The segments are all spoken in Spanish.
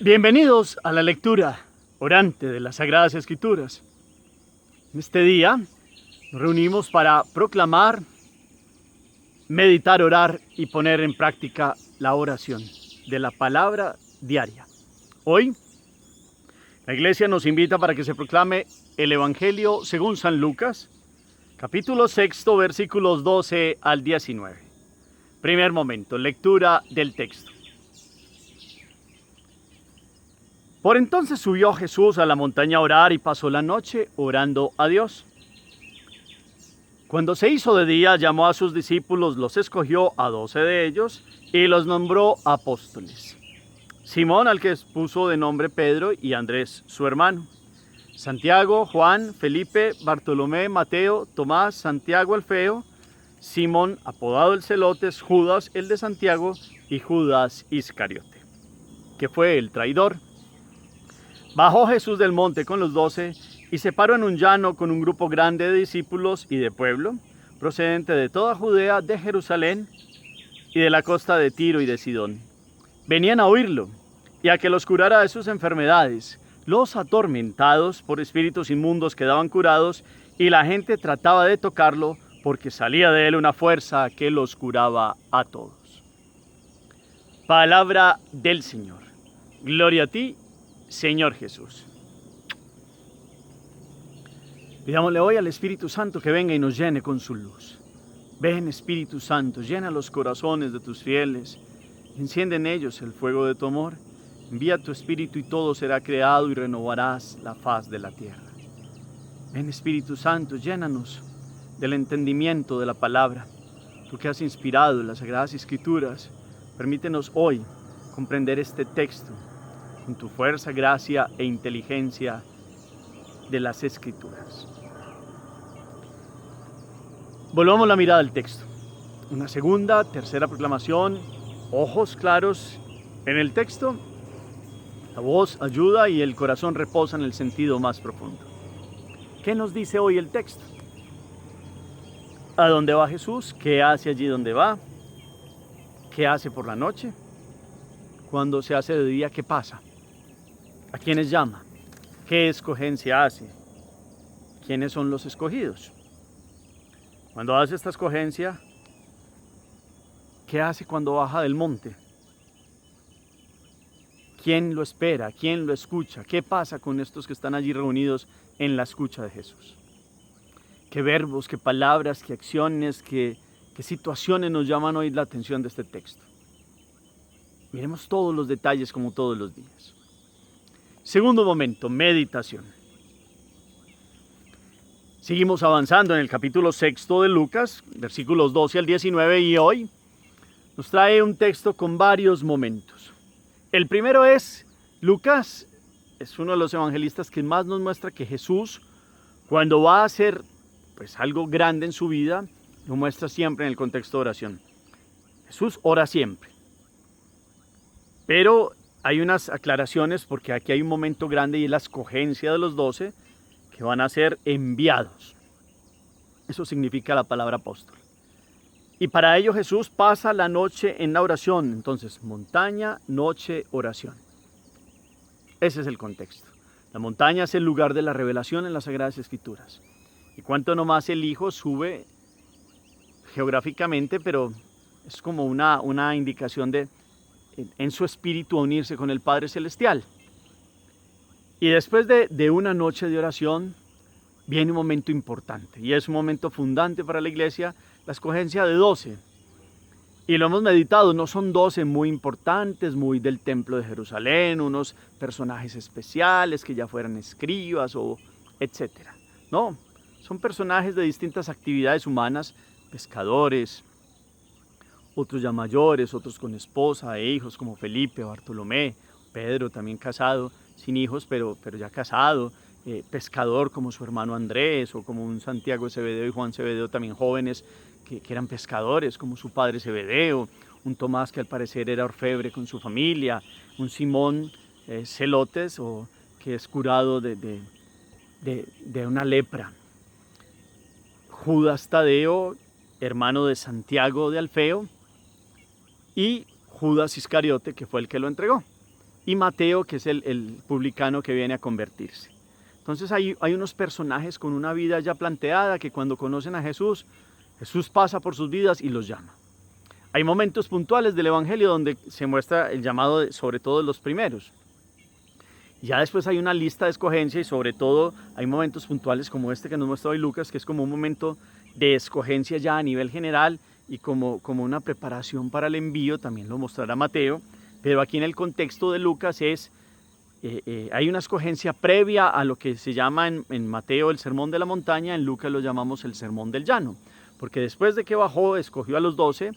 Bienvenidos a la lectura orante de las Sagradas Escrituras. En este día nos reunimos para proclamar, meditar, orar y poner en práctica la oración de la palabra diaria. Hoy la Iglesia nos invita para que se proclame el Evangelio según San Lucas, capítulo 6, versículos 12 al 19. Primer momento, lectura del texto. Por entonces subió Jesús a la montaña a orar y pasó la noche orando a Dios. Cuando se hizo de día, llamó a sus discípulos, los escogió a 12 de ellos y los nombró apóstoles. Simón, al que puso de nombre Pedro, y Andrés, su hermano. Santiago, Juan, Felipe, Bartolomé, Mateo, Tomás, Santiago el Feo, Simón, apodado el Celotes, Judas, el de Santiago, y Judas Iscariote, que fue el traidor. Bajó Jesús del monte con los 12 y se paró en un llano con un grupo grande de discípulos y de pueblo, procedente de toda Judea, de Jerusalén y de la costa de Tiro y de Sidón. Venían a oírlo y a que los curara de sus enfermedades. Los atormentados por espíritus inmundos quedaban curados y la gente trataba de tocarlo porque salía de él una fuerza que los curaba a todos. Palabra del Señor. Gloria a ti, Señor Jesús. Pidámosle hoy al Espíritu Santo que venga y nos llene con su luz. Ven, Espíritu Santo, llena los corazones de tus fieles, enciende en ellos el fuego de tu amor, envía tu Espíritu y todo será creado y renovarás la faz de la tierra. Ven, Espíritu Santo, llénanos del entendimiento de la palabra. Tú que has inspirado las Sagradas Escrituras, permítenos hoy comprender este texto con tu fuerza, gracia e inteligencia de las Escrituras. Volvamos la mirada al texto. Una segunda, tercera proclamación, ojos claros en el texto, la voz ayuda y el corazón reposa en el sentido más profundo. ¿Qué nos dice hoy el texto? ¿A dónde va Jesús? ¿Qué hace allí donde va? ¿Qué hace por la noche? Cuando se hace de día, ¿qué pasa? ¿A quiénes llama? ¿Qué escogencia hace? ¿Quiénes son los escogidos? Cuando hace esta escogencia, ¿qué hace cuando baja del monte? ¿Quién lo espera? ¿Quién lo escucha? ¿Qué pasa con estos que están allí reunidos en la escucha de Jesús? ¿Qué verbos, qué palabras, qué acciones, qué situaciones nos llaman hoy la atención de este texto? Miremos todos los detalles como todos los días. Segundo momento, meditación. Seguimos avanzando en el capítulo 6 de Lucas, versículos 12 al 19, y hoy nos trae un texto con varios momentos. El primero es, Lucas es uno de los evangelistas que más nos muestra que Jesús, cuando va a hacer algo grande en su vida, lo muestra siempre en el contexto de oración. Jesús ora siempre. Pero hay unas aclaraciones porque aquí hay un momento grande y es la escogencia de los 12 que van a ser enviados. Eso significa la palabra apóstol. Y para ello Jesús pasa la noche en la oración. Entonces, montaña, noche, oración. Ese es el contexto. La montaña es el lugar de la revelación en las Sagradas Escrituras. Y cuanto nomás el Hijo sube geográficamente, pero es como una indicación de en su espíritu a unirse con el Padre Celestial. Y después de una noche de oración viene un momento importante y es un momento fundante para la iglesia, la escogencia de 12. Y lo hemos meditado, no son 12 muy importantes, muy del templo de Jerusalén, unos personajes especiales que ya fueran escribas o etcétera. No, son personajes de distintas actividades humanas, pescadores, otros ya mayores, otros con esposa e hijos como Felipe, Bartolomé, Pedro también casado, sin hijos pero ya casado, pescador como su hermano Andrés o como un Santiago de Zebedeo y Juan Zebedeo también jóvenes que eran pescadores como su padre Zebedeo, un Tomás que al parecer era orfebre con su familia, un Simón Celotes o que es curado de una lepra, Judas Tadeo, hermano de Santiago de Alfeo, y Judas Iscariote, que fue el que lo entregó. y Mateo, que es el publicano que viene a convertirse. Entonces hay unos personajes con una vida ya planteada que cuando conocen a Jesús, Jesús pasa por sus vidas y los llama. Hay momentos puntuales del Evangelio donde se muestra el llamado sobre todo de los primeros. Ya después hay una lista de escogencia y sobre todo hay momentos puntuales como este que nos muestra hoy Lucas, que es como un momento de escogencia ya a nivel general y como una preparación para el envío, también lo mostrará Mateo, pero aquí en el contexto de Lucas hay una escogencia previa a lo que se llama en Mateo el Sermón de la Montaña, en Lucas lo llamamos el Sermón del Llano, porque después de que bajó, escogió a los 12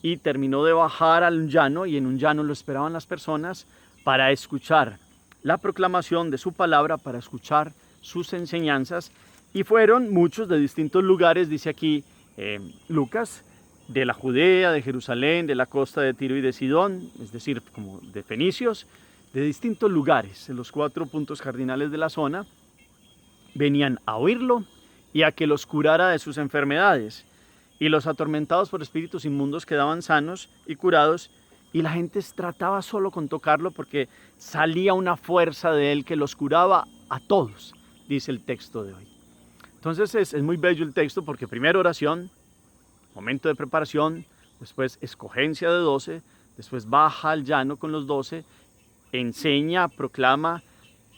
y terminó de bajar al llano, y en un llano lo esperaban las personas para escuchar la proclamación de su palabra, para escuchar sus enseñanzas, y fueron muchos de distintos lugares, dice aquí Lucas, de la Judea, de Jerusalén, de la costa de Tiro y de Sidón, es decir, como de fenicios, de distintos lugares, en los 4 puntos cardinales de la zona, venían a oírlo y a que los curara de sus enfermedades. Y los atormentados por espíritus inmundos quedaban sanos y curados, y la gente trataba solo con tocarlo porque salía una fuerza de él que los curaba a todos, dice el texto de hoy. Entonces es muy bello el texto porque primero oración, momento de preparación, después escogencia de 12, después baja al llano con los 12, enseña, proclama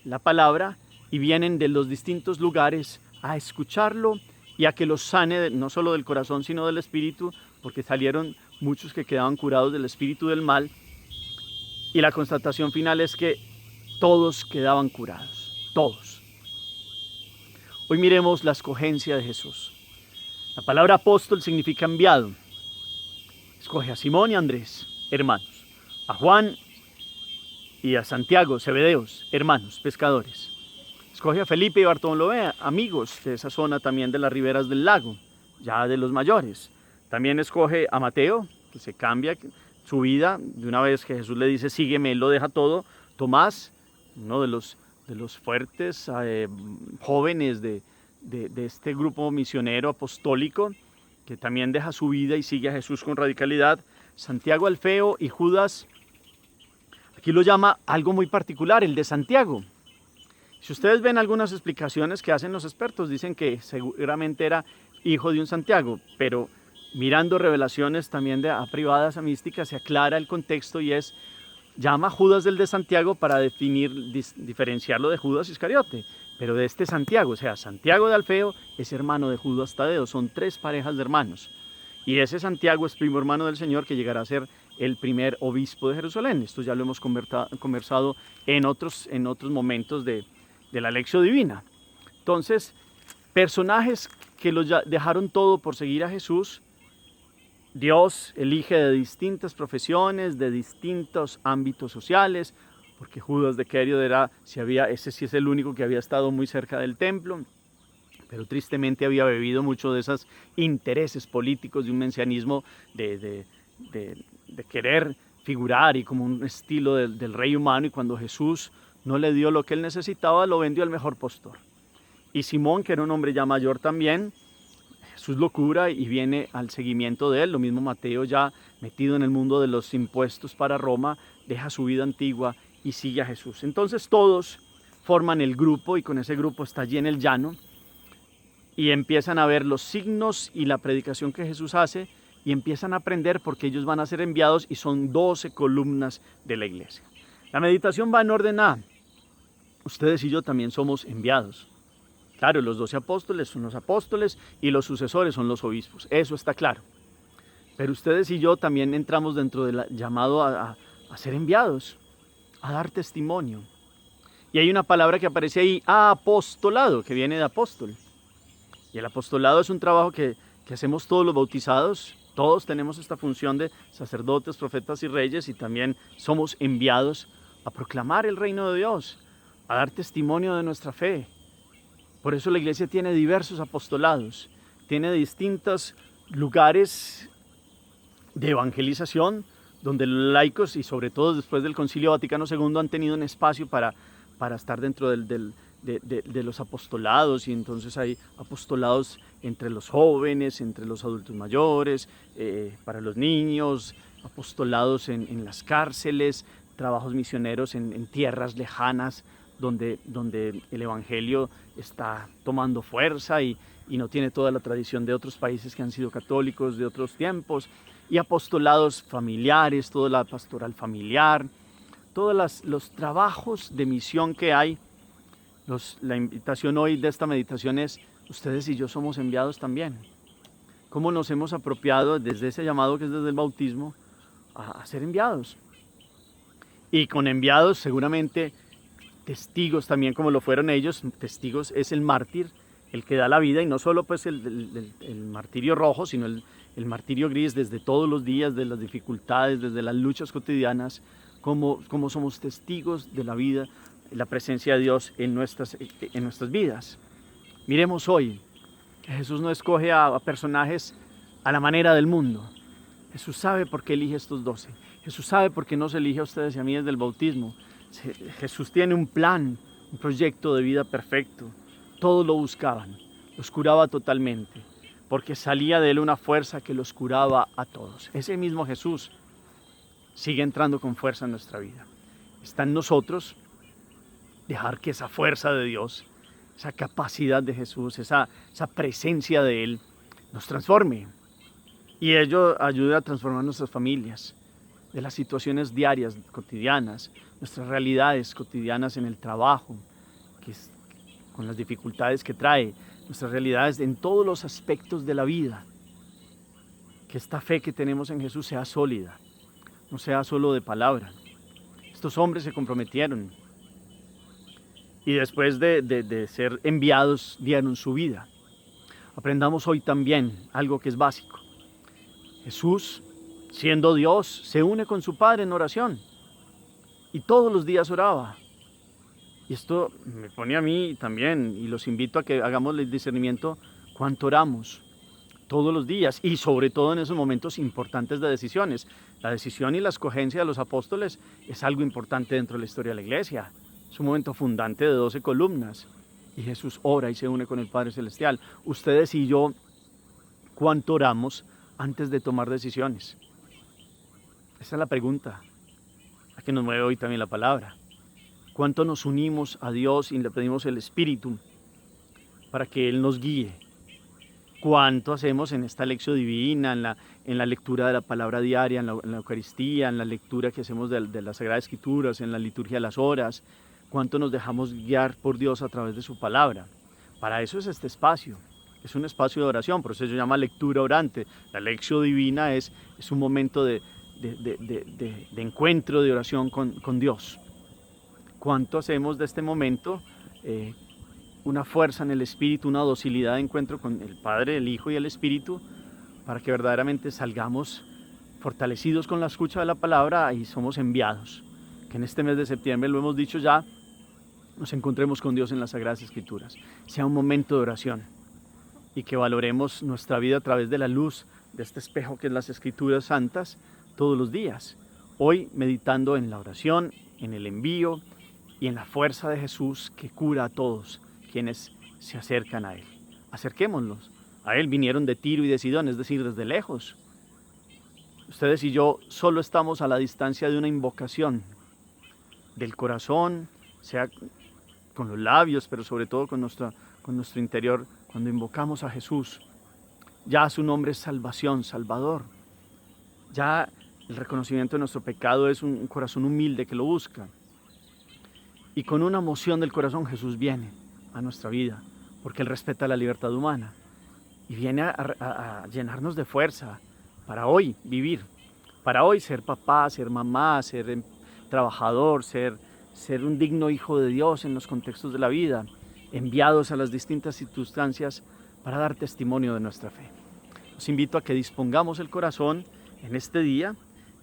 la palabra y vienen de los distintos lugares a escucharlo y a que los sane no solo del corazón sino del espíritu, porque salieron muchos que quedaban curados del espíritu del mal, y la constatación final es que todos quedaban curados, todos. Hoy miremos la escogencia de Jesús. La palabra apóstol significa enviado. Escoge a Simón y a Andrés, hermanos, a Juan y a Santiago, Zebedeos, hermanos, pescadores. Escoge a Felipe y Bartolomé, amigos de esa zona también de las riberas del lago, ya de los mayores. También escoge a Mateo, que se cambia su vida, de una vez que Jesús le dice, sígueme, él lo deja todo. Tomás, uno de los fuertes jóvenes de este grupo misionero apostólico, que también deja su vida y sigue a Jesús con radicalidad. Santiago Alfeo y Judas, aquí lo llama algo muy particular, el de Santiago. Si ustedes ven algunas explicaciones que hacen los expertos, dicen que seguramente era hijo de un Santiago, pero mirando revelaciones también privadas a místicas se aclara el contexto y llama a Judas del de Santiago para diferenciarlo de Judas Iscariote, pero de este Santiago, o sea, Santiago de Alfeo es hermano de Judas Tadeo, son 3 parejas de hermanos. Y ese Santiago es primo hermano del Señor, que llegará a ser el primer obispo de Jerusalén. Esto ya lo hemos conversado en otros momentos de la Lección Divina. Entonces, personajes que los dejaron todo por seguir a Jesús. Dios elige de distintas profesiones, de distintos ámbitos sociales, porque Judas de Querio ese sí es el único que había estado muy cerca del templo, pero tristemente había bebido mucho de esos intereses políticos de un mesianismo de querer figurar y como un estilo del rey humano, y cuando Jesús no le dio lo que él necesitaba, lo vendió al mejor postor. Y Simón, que era un hombre ya mayor también, Jesús lo cura y viene al seguimiento de él. Lo mismo Mateo, ya metido en el mundo de los impuestos para Roma, deja su vida antigua y sigue a Jesús. Entonces todos forman el grupo y con ese grupo está allí en el llano y empiezan a ver los signos y la predicación que Jesús hace y empiezan a aprender porque ellos van a ser enviados y son 12 columnas de la iglesia. La meditación va en orden a: ustedes y yo también somos enviados. Claro, los 12 apóstoles son los apóstoles y los sucesores son los obispos, eso está claro. Pero ustedes y yo también entramos dentro del llamado a ser enviados, a dar testimonio. Y hay una palabra que aparece ahí, apostolado, que viene de apóstol. Y el apostolado es un trabajo que hacemos todos los bautizados. Todos tenemos esta función de sacerdotes, profetas y reyes, y también somos enviados a proclamar el reino de Dios, a dar testimonio de nuestra fe. Por eso la iglesia tiene diversos apostolados, tiene distintos lugares de evangelización, donde los laicos, y sobre todo después del Concilio Vaticano II, han tenido un espacio para estar dentro de los apostolados, y entonces hay apostolados entre los jóvenes, entre los adultos mayores, para los niños, apostolados en las cárceles, trabajos misioneros en tierras lejanas donde el Evangelio está tomando fuerza y no tiene toda la tradición de otros países que han sido católicos de otros tiempos, y apostolados familiares, toda la pastoral familiar, todos los trabajos de misión que hay. La invitación hoy de esta meditación es: ustedes y yo somos enviados también. ¿Cómo nos hemos apropiado desde ese llamado que es desde el bautismo a ser enviados? Y con enviados seguramente testigos también, como lo fueron ellos. Testigos es el mártir, el que da la vida, y no solo pues el martirio rojo, sino el martirio gris, desde todos los días, de las dificultades, desde las luchas cotidianas, como somos testigos de la vida, la presencia de Dios en nuestras vidas. Miremos hoy que Jesús no escoge a personajes a la manera del mundo. Jesús sabe por qué elige estos 12. Jesús sabe por qué nos elige a ustedes y a mí desde el bautismo. Jesús tiene un plan, un proyecto de vida perfecto. Todos lo buscaban, los curaba totalmente, porque salía de él una fuerza que los curaba a todos. Ese mismo Jesús sigue entrando con fuerza en nuestra vida. Está en nosotros dejar que esa fuerza de Dios, esa capacidad de Jesús, esa presencia de Él nos transforme, y ello ayude a transformar nuestras familias, de las situaciones diarias, cotidianas, nuestras realidades cotidianas en el trabajo, con las dificultades que trae, nuestras realidades en todos los aspectos de la vida. Que esta fe que tenemos en Jesús sea sólida, no sea solo de palabra. Estos hombres se comprometieron y después de ser enviados dieron su vida. Aprendamos hoy también algo que es básico. Jesús, siendo Dios, se une con su Padre en oración y todos los días oraba. Y esto me pone a mí también, y los invito a que hagamos el discernimiento cuánto oramos todos los días, y sobre todo en esos momentos importantes de decisiones. La decisión y la escogencia de los apóstoles es algo importante dentro de la historia de la iglesia. Es un momento fundante de 12 columnas, y Jesús ora y se une con el Padre Celestial. Ustedes y yo, ¿cuánto oramos antes de tomar decisiones? Esa es la pregunta a que nos mueve hoy también la palabra. ¿Cuánto nos unimos a Dios y le pedimos el Espíritu para que Él nos guíe? ¿Cuánto hacemos en esta lección divina, en la lectura de la palabra diaria, en la Eucaristía, en la lectura que hacemos de las Sagradas Escrituras, en la liturgia de las horas? ¿Cuánto nos dejamos guiar por Dios a través de su palabra? Para eso es este espacio. Es un espacio de oración, por eso se llama lectura orante. La lección divina es un momento de encuentro, de oración con Dios. ¿Cuánto hacemos de este momento una fuerza en el Espíritu, una docilidad de encuentro con el Padre, el Hijo y el Espíritu, para que verdaderamente salgamos fortalecidos con la escucha de la palabra y somos enviados? Que en este mes de septiembre, lo hemos dicho ya, nos encontremos con Dios en las Sagradas Escrituras. Sea un momento de oración y que valoremos nuestra vida a través de la luz de este espejo que es las Escrituras Santas todos los días. Hoy meditando en la oración, en el envío y en la fuerza de Jesús que cura a todos quienes se acercan a Él. Acerquémonos a Él. Vinieron de Tiro y de Sidón, es decir, desde lejos. Ustedes y yo solo estamos a la distancia de una invocación del corazón, sea con los labios, pero sobre todo con nuestro interior, cuando invocamos a Jesús. Ya su nombre es salvación, Salvador. Ya el reconocimiento de nuestro pecado es un corazón humilde que lo busca. Y con una emoción del corazón Jesús viene a nuestra vida, porque Él respeta la libertad humana y viene a llenarnos de fuerza para hoy vivir, para hoy ser papá, ser mamá, ser trabajador, ser un digno hijo de Dios en los contextos de la vida, enviados a las distintas circunstancias para dar testimonio de nuestra fe. Los invito a que dispongamos el corazón en este día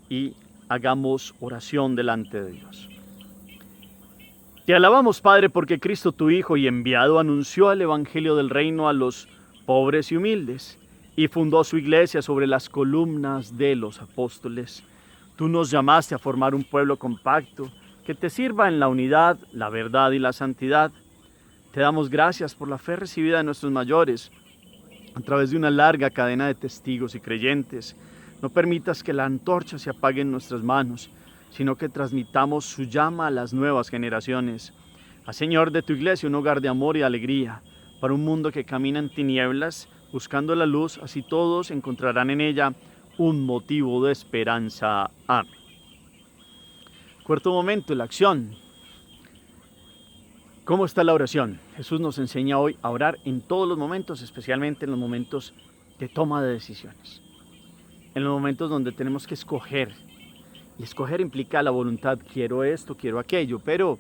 y hagamos oración delante de Dios. Te alabamos, Padre, porque Cristo tu Hijo y enviado anunció el Evangelio del Reino a los pobres y humildes y fundó su iglesia sobre las columnas de los apóstoles. Tú nos llamaste a formar un pueblo compacto que te sirva en la unidad, la verdad y la santidad. Te damos gracias por la fe recibida de nuestros mayores a través de una larga cadena de testigos y creyentes. No permitas que la antorcha se apague en nuestras manos, sino que transmitamos su llama a las nuevas generaciones. Haz, Señor, de tu iglesia un hogar de amor y alegría para un mundo que camina en tinieblas, buscando la luz, así todos encontrarán en ella un motivo de esperanza. Amén. Cuarto momento, la acción. ¿Cómo está la oración? Jesús nos enseña hoy a orar en todos los momentos, especialmente en los momentos de toma de decisiones. En los momentos donde tenemos que escoger. Y escoger implica la voluntad, quiero esto, quiero aquello, pero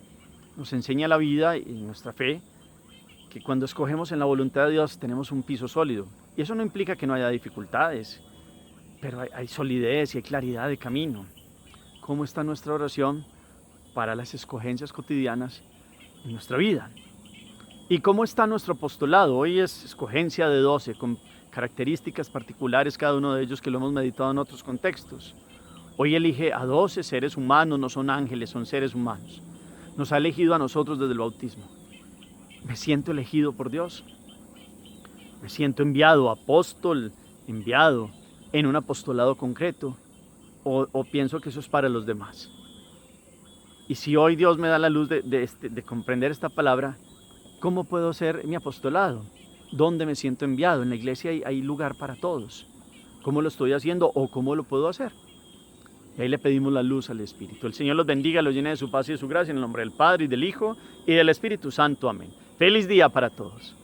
nos enseña la vida y nuestra fe que cuando escogemos en la voluntad de Dios tenemos un piso sólido. Y eso no implica que no haya dificultades, pero hay solidez y hay claridad de camino. ¿Cómo está nuestra oración para las escogencias cotidianas en nuestra vida? ¿Y cómo está nuestro apostolado? Hoy es escogencia de 12, con características particulares cada uno de ellos que lo hemos meditado en otros contextos. Hoy elige a 12 seres humanos, no son ángeles, son seres humanos. Nos ha elegido a nosotros desde el bautismo. ¿Me siento elegido por Dios? ¿Me siento enviado, apóstol, enviado en un apostolado concreto? ¿O pienso que eso es para los demás? Y si hoy Dios me da la luz de comprender esta palabra, ¿cómo puedo ser mi apostolado? ¿Dónde me siento enviado? En la iglesia hay lugar para todos. ¿Cómo lo estoy haciendo o cómo lo puedo hacer? Y ahí le pedimos la luz al Espíritu. El Señor los bendiga, los llene de su paz y de su gracia, en el nombre del Padre, y del Hijo, y del Espíritu Santo. Amén. Feliz día para todos.